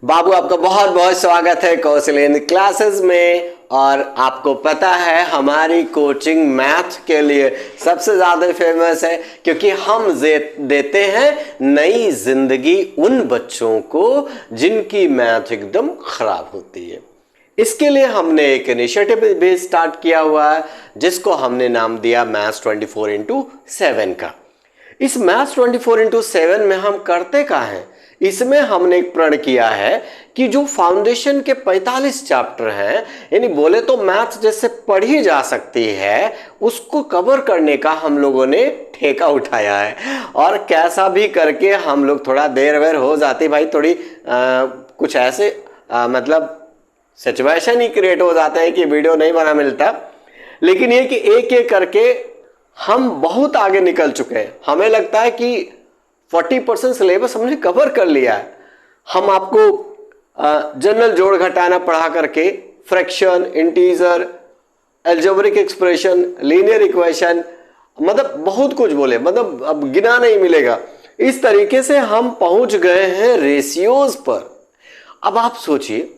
बाबू आपका बहुत बहुत स्वागत है कौशल क्लासेस में। और आपको पता है हमारी कोचिंग मैथ के लिए सबसे ज़्यादा फेमस है, क्योंकि हम देते हैं नई जिंदगी उन बच्चों को जिनकी मैथ एकदम खराब होती है। इसके लिए हमने एक इनिशिएटिव भी स्टार्ट किया हुआ है जिसको हमने नाम दिया मैथ्स 24x7 का। इस मैथ्स 24x7 में हम करते क्या हैं, इसमें हमने एक प्रण किया है कि जो फाउंडेशन के 45 चैप्टर हैं, यानी बोले तो मैथ जैसे पढ़ी जा सकती है, उसको कवर करने का हम लोगों ने ठेका उठाया है। और कैसा भी करके हम लोग थोड़ा देर वेर हो जाती भाई, थोड़ी कुछ ऐसे मतलब सिचुएशन ही क्रिएट हो जाते हैं कि वीडियो नहीं बना मिलता, लेकिन ये कि एक एक करके हम बहुत आगे निकल चुके हैं। हमें लगता है कि 40% सिलेबस हमने कवर कर लिया है। हम आपको जनरल जोड़ घटाना पढ़ा करके fraction, integer, algebraic expression, linear equation, मतलब बहुत कुछ बोले, मतलब अब गिना नहीं मिलेगा। इस तरीके से हम पहुंच गए हैं रेशियोज पर। अब आप सोचिए,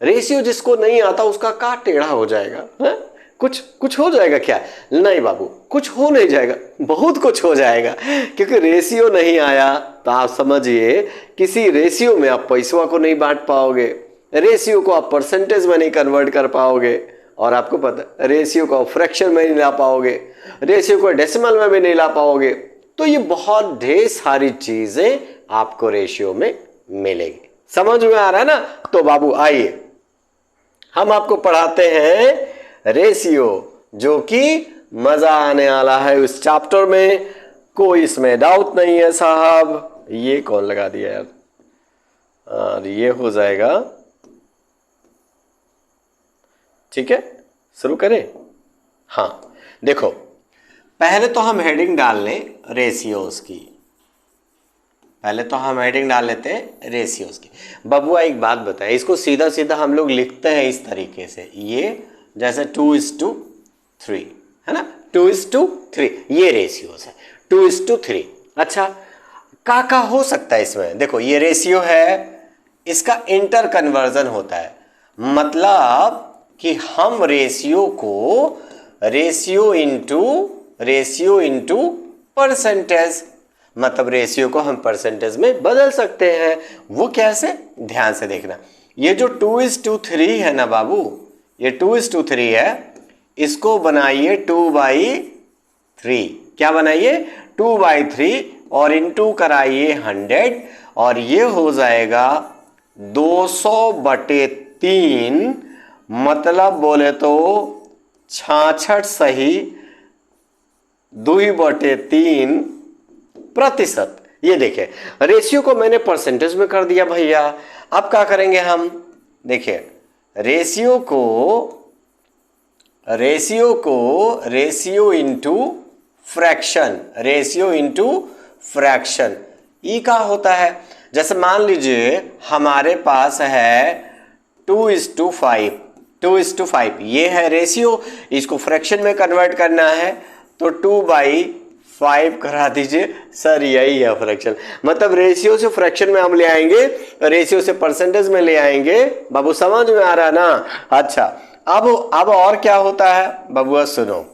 रेशियो जिसको नहीं आता उसका का टेढ़ा हो जाएगा है? कुछ हो जाएगा क्या? नहीं बाबू, कुछ हो नहीं जाएगा, बहुत कुछ हो जाएगा। क्योंकि रेशियो नहीं आया तो आप समझिए किसी रेशियो में आप पैसों को नहीं बांट पाओगे, रेशियो को आप परसेंटेज में नहीं कन्वर्ट कर पाओगे, और आपको पता रेशियो को आप फ्रैक्शन में नहीं ला पाओगे, रेशियो को डेसिमल में भी नहीं ला पाओगे। तो ये बहुत ढेर सारी चीजें आपको रेशियो में मिलेगी। समझ में आ रहा है ना? तो बाबू आइए, हम आपको पढ़ाते हैं रेशियो, जो कि मजा आने वाला है उस चैप्टर में, कोई इसमें डाउट नहीं है साहब। ये कौन लगा दिया यार? और ये हो जाएगा, ठीक है, शुरू करें। हाँ देखो, पहले तो हम हेडिंग डाल लें रेशियोज की, पहले तो हम हेडिंग डाल लेते हैं रेशियोज की। बबुआ एक बात बताए, इसको सीधा सीधा हम लोग लिखते हैं इस तरीके से, ये जैसे 2:3 है ना, 2:3 ये रेशियोज है, 2:3। अच्छा, का हो सकता है इसमें? देखो ये रेशियो है, इसका इंटर कन्वर्जन होता है, मतलब कि हम रेशियो को रेशियो इंटू परसेंटेज, मतलब रेशियो को हम परसेंटेज में बदल सकते हैं। वो कैसे? ध्यान से देखना, ये जो 2:3 है ना बाबू, ये 2:3 है, इसको बनाइए 2/3। क्या बनाइए? 2/3, और इंटू कराइए 100, और ये हो जाएगा 200/3, मतलब बोले तो 66 सही 2/3%। ये देखें, रेशियो को मैंने परसेंटेज में कर दिया भैया। अब क्या करेंगे हम? देखिए, रेशियो इंटू फ्रैक्शन, ई का होता है। जैसे मान लीजिए हमारे पास है 2:5, ये है रेशियो, इसको फ्रैक्शन में कन्वर्ट करना है तो 2/5 करा दीजिए। सर यही है फ्रैक्शन, मतलब रेशियो से फ्रैक्शन में हम ले आएंगे, रेशियो से परसेंटेज में ले आएंगे। बाबू समझ में आ रहा है ना? अच्छा, अब और क्या होता है बबुआ? सुनो,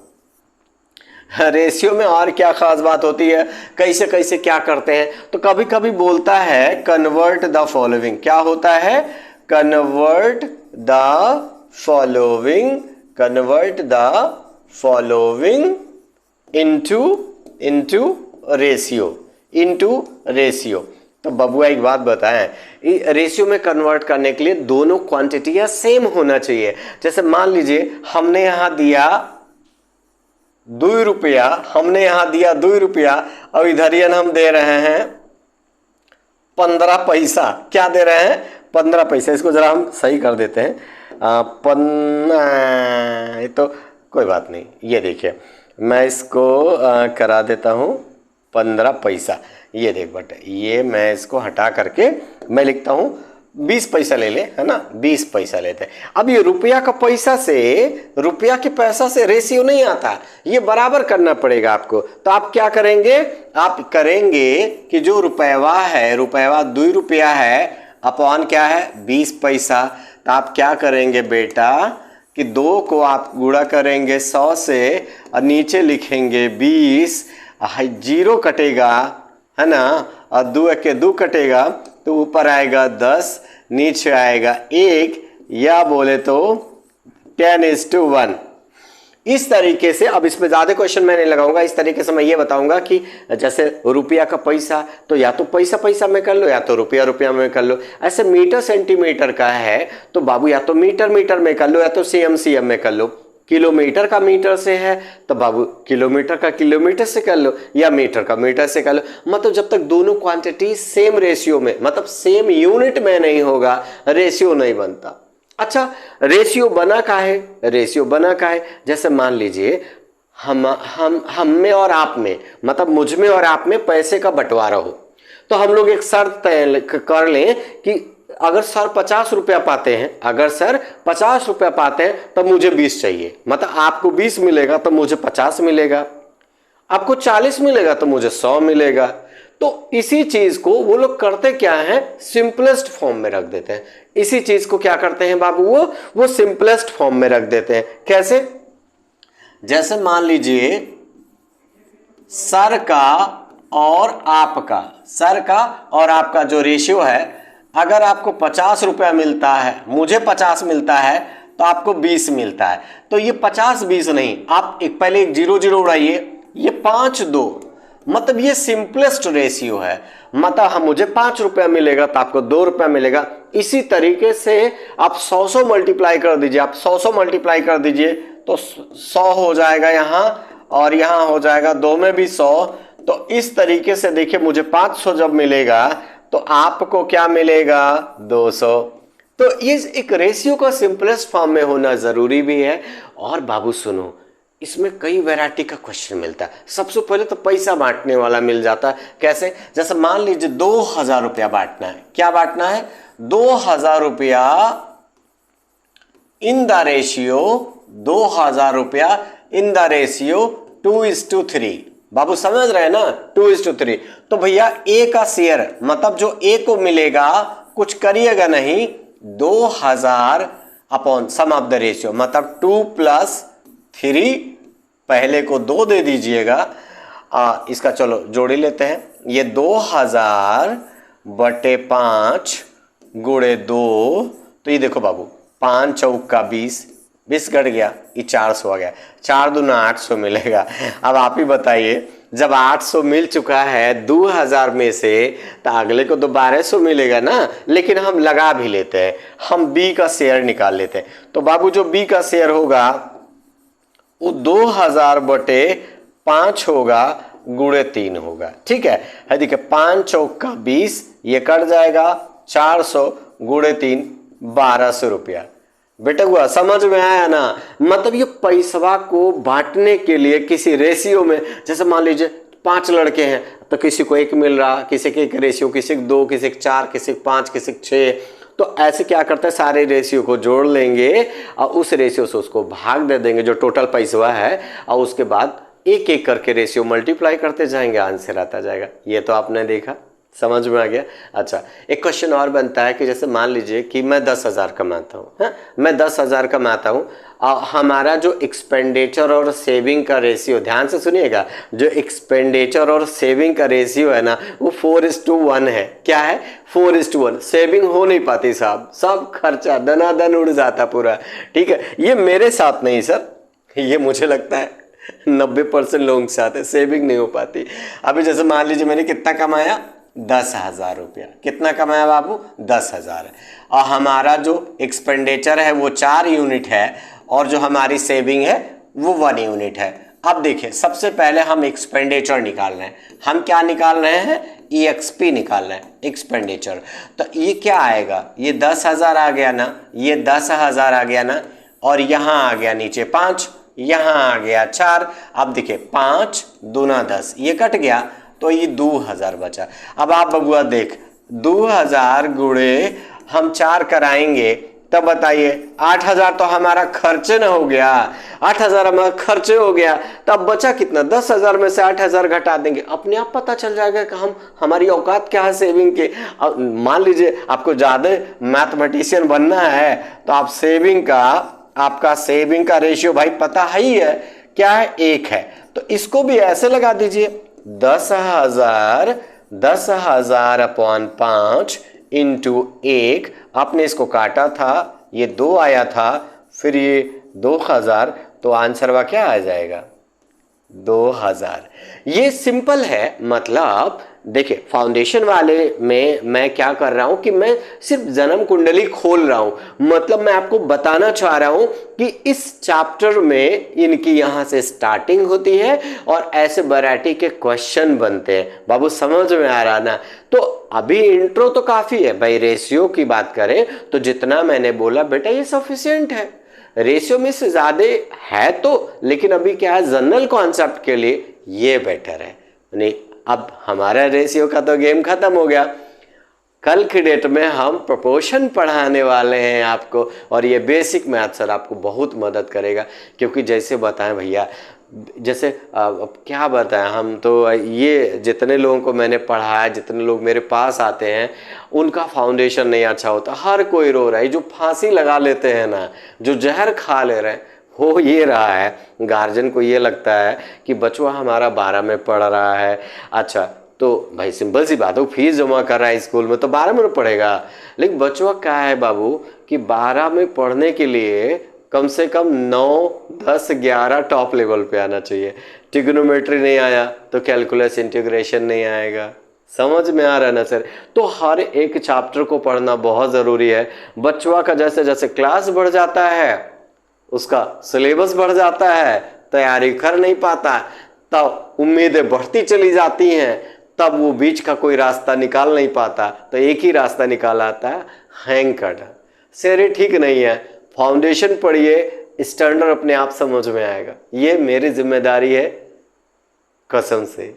रेशियो में और क्या खास बात होती है, कैसे कैसे क्या करते हैं? तो कभी कभी बोलता है कन्वर्ट द फॉलोइंग। क्या होता है? Convert the following into ratio. तो बबुआ एक बात बताएं, रेशियो में कन्वर्ट करने के लिए दोनों क्वांटिटियां सेम होना चाहिए। जैसे मान लीजिए हमने यहां दिया 2 रुपया, और इधर हम दे रहे हैं 15 पैसा। क्या दे रहे हैं? 15 पैसा। इसको जरा हम सही कर देते हैं, तो कोई बात नहीं, ये देखिए मैं इसको करा देता हूँ 15 पैसा। ये देख बेटा, ये मैं इसको हटा करके मैं लिखता हूँ 20 पैसा ले ले, है ना, 20 पैसा लेते हैं। अब ये रुपया के पैसा से रेशियो नहीं आता, ये बराबर करना पड़ेगा आपको। तो आप क्या करेंगे? आप करेंगे कि जो रुपया 2 रुपया है, अपॉन क्या है 20 पैसा। तो आप क्या करेंगे बेटा कि 2 को आप गुणा करेंगे 100 से और नीचे लिखेंगे 20, जीरो कटेगा है ना, और 2 के 2 कटेगा तो ऊपर आएगा 10, नीचे आएगा 1, या बोले तो 10:1। इस तरीके से, अब इसमें ज़्यादा क्वेश्चन मैं नहीं लगाऊंगा, इस तरीके से मैं ये बताऊंगा कि जैसे रुपया का पैसा तो या तो पैसा पैसा में कर लो या तो रुपया रुपया में कर लो। ऐसे मीटर सेंटीमीटर का है तो बाबू या तो मीटर मीटर में कर लो या तो सीएम सीएम में कर लो। किलोमीटर का मीटर से है तो बाबू किलोमीटर का किलोमीटर से कर लो या मीटर का मीटर से कर लो। मतलब जब तक दोनों क्वांटिटी सेम रेशियो में, मतलब सेम यूनिट में नहीं होगा, रेशियो नहीं बनता। अच्छा, रेशियो बना का है, रेशियो बना का है, जैसे मान लीजिए हम में और आप में, मतलब मुझ में और आप में पैसे का बंटवारा हो, तो हम लोग एक शर्त तय कर लें कि अगर सर 50 रुपया पाते हैं, अगर सर 50 रुपया पाते हैं तो मुझे 20 चाहिए। मतलब आपको 20 मिलेगा तो मुझे 50 मिलेगा, आपको 40 मिलेगा तो मुझे 100 मिलेगा। तो इसी चीज को वो लोग करते क्या है, सिंपलेस्ट फॉर्म में रख देते हैं। इसी चीज को क्या करते हैं बाबू, वो सिंपलेस्ट फॉर्म में रख देते हैं। कैसे, जैसे मान लीजिए सर का और आपका, सर का और आपका जो रेशियो है, अगर आपको 50 रुपया मिलता है, मुझे 50 मिलता है तो आपको 20 मिलता है। तो ये 50-20 नहीं, आप एक पहले एक 0-0 उड़ाइए, ये 5-2, मतलब ये सिंपलेस्ट रेशियो है। मतलब हम मुझे 5 रुपया मिलेगा तो आपको 2 रुपया मिलेगा। इसी तरीके से आप 100 मल्टीप्लाई कर दीजिए, आप 100 मल्टीप्लाई कर दीजिए तो 100 हो जाएगा यहाँ, और यहाँ हो जाएगा 2 में भी 100। तो इस तरीके से देखिए, मुझे 500 जब मिलेगा तो आपको क्या मिलेगा, 200। तो ये एक रेशियो का सिंपलेस्ट फॉर्म में होना जरूरी भी है। और बाबू सुनो, इसमें कई वैरायटी का क्वेश्चन मिलता है। सबसे पहले तो पैसा बांटने वाला मिल जाता है। कैसे, जैसे मान लीजिए 2000 रुपया बांटना है। क्या बांटना है, 2000 रुपया इन द रेशियो, 2000 रुपया इन द रेशियो 2:3। बाबू समझ रहे हैं ना, 2:3। तो भैया ए का शेयर, मतलब जो ए को मिलेगा, कुछ करिएगा नहीं, 2000 upon sum of the ratio, मतलब 2+3, पहले को 2 दे दीजिएगा। इसका चलो जोड़ी लेते हैं, ये 2000 बटे 5 गुणे 2, तो ये देखो बाबू 5 चौका 20, 20 घट गया, ये 400 आ गया, 4 दूना 800 मिलेगा। अब आप ही बताइए, जब 800 मिल चुका है 2000 में से, तो अगले को तो 1200 मिलेगा ना। लेकिन हम लगा भी लेते हैं, हम बी का शेयर निकाल लेते हैं। तो बाबू जो बी का शेयर होगा वो 2000 बटे 5 होगा गुणे 3 होगा। ठीक है, देखिए 5 चौका 20, ये कट जाएगा, 400 गुणे 3 1200 रुपया। बेटा हुआ, समझ में आया ना। मतलब ये पैसवा को बांटने के लिए किसी रेशियो में, जैसे मान लीजिए 5 लड़के हैं तो किसी को 1 मिल रहा, किसी के 1 रेशियो, किसी को 2, किसी को 4, किसी को 5, किसी को 6। तो ऐसे क्या करते हैं, सारे रेशियो को जोड़ लेंगे और उस रेशियो से उसको भाग दे देंगे जो टोटल पैसा है, और उसके बाद एक एक करके रेशियो मल्टीप्लाई करते जाएंगे, आंसर आता जाएगा। ये तो आपने देखा, समझ में आ गया। अच्छा, एक क्वेश्चन और बनता है कि जैसे मान लीजिए कि मैं 10,000 कमाता हूँ, मैं 10,000 कमाता हूँ, और हमारा जो एक्सपेंडिचर और सेविंग का रेशियो, ध्यान से सुनिएगा, जो एक्सपेंडिचर और सेविंग का रेशियो है ना, वो 4:1 है। क्या है, 4:1। सेविंग हो नहीं पाती साहब, सब खर्चा दनादन उड़ जाता पूरा। ठीक है, ये मेरे साथ नहीं सर, ये मुझे लगता है 90% लोगों के साथ है, सेविंग नहीं हो पाती। अभी जैसे मान लीजिए मैंने कितना कमाया, 10,000 रुपया। कितना कमाया बाबू, 10,000 है, और हमारा जो एक्सपेंडिचर है वो 4 यूनिट है, और जो हमारी सेविंग है वो 1 यूनिट है। अब देखिए, सबसे पहले हम एक्सपेंडिचर निकाल रहे हैं। हम क्या निकाल रहे हैं, EXP निकाल रहे हैं, एक्सपेंडिचर। तो ये क्या आएगा, ये 10,000 आ गया ना, ये 10,000 आ गया ना, और यहाँ आ गया नीचे 5, यहाँ आ गया 4। अब देखिए 5 दूना 10, ये कट गया, तो ये 2000 बचा। अब आप बबुआ देख, 2000 गुणे हम 4 कराएंगे, तब बताइए 8,000 तो हमारा खर्चे न हो गया, 8,000 हमारा खर्चे हो गया, तब बचा कितना? 10,000 में से 8,000 घटा देंगे, अपने आप पता चल जाएगा कि हमारी औकात क्या है सेविंग की। अब मान लीजिए आपको ज्यादा मैथमेटिशियन बनना है तो आप आपका सेविंग का रेशियो भाई पता ही है, क्या है? 1 है। तो इसको भी ऐसे लगा दीजिए 10,000 अपॉन 5 इंटू 1। आपने इसको काटा था, ये 2 आया था, फिर ये 2,000, तो आंसर वा क्या आ जाएगा? 2,000। ये सिंपल है। मतलब देखिए फाउंडेशन वाले में मैं क्या कर रहा हूं कि मैं सिर्फ जन्म कुंडली खोल रहा हूं। मतलब मैं आपको बताना चाह रहा हूं कि इस चैप्टर में इनकी यहां से स्टार्टिंग होती है और ऐसे वैरायटी के क्वेश्चन बनते हैं। बाबू समझ में आ रहा ना? तो अभी इंट्रो तो काफी है भाई। रेशियो की बात करें तो जितना मैंने बोला बेटा ये सफिशिएंट है। रेशियो में से ज्यादा है तो, लेकिन अभी क्या है जनरल कॉन्सेप्ट के लिए ये बेटर है। नहीं, अब हमारा रेशियो का तो गेम खत्म हो गया। कल की डेट में हम प्रोपोर्शन पढ़ाने वाले हैं आपको, और ये बेसिक मैथ सर आपको बहुत मदद करेगा। क्योंकि जैसे बताएं भैया, जैसे अब क्या बताएं, हम तो ये जितने लोगों को मैंने पढ़ाया, जितने लोग मेरे पास आते हैं, उनका फाउंडेशन नहीं अच्छा होता। हर कोई रो रहा है। जो फांसी लगा लेते हैं ना, जो जहर खा ले रहे हैं, हो ये रहा है। गार्जियन को ये लगता है कि बचवा हमारा 12 में पढ़ रहा है। अच्छा तो भाई सिंपल सी बात है, फीस जमा कर रहा है स्कूल में तो 12 में पढ़ेगा। लेकिन बचवा क्या है बाबू कि 12 में पढ़ने के लिए कम से कम 9, 10, 11 टॉप लेवल पे आना चाहिए। ट्रिग्नोमेट्री नहीं आया तो कैलकुलस इंटीग्रेशन नहीं आएगा। समझ में आ रहा है ना सर? तो हर एक चैप्टर को पढ़ना बहुत ज़रूरी है। बचवा का जैसे जैसे क्लास बढ़ जाता है, उसका सिलेबस बढ़ जाता है, तैयारी कर नहीं पाता, तब उम्मीदें बढ़ती चली जाती हैं, तब वो बीच का कोई रास्ता निकाल नहीं पाता। तो एक ही रास्ता निकाल आता है, हैंग करना। सर ठीक नहीं है। फाउंडेशन पढ़िए, स्टैंडर्ड अपने आप समझ में आएगा। ये मेरी जिम्मेदारी है कसम से।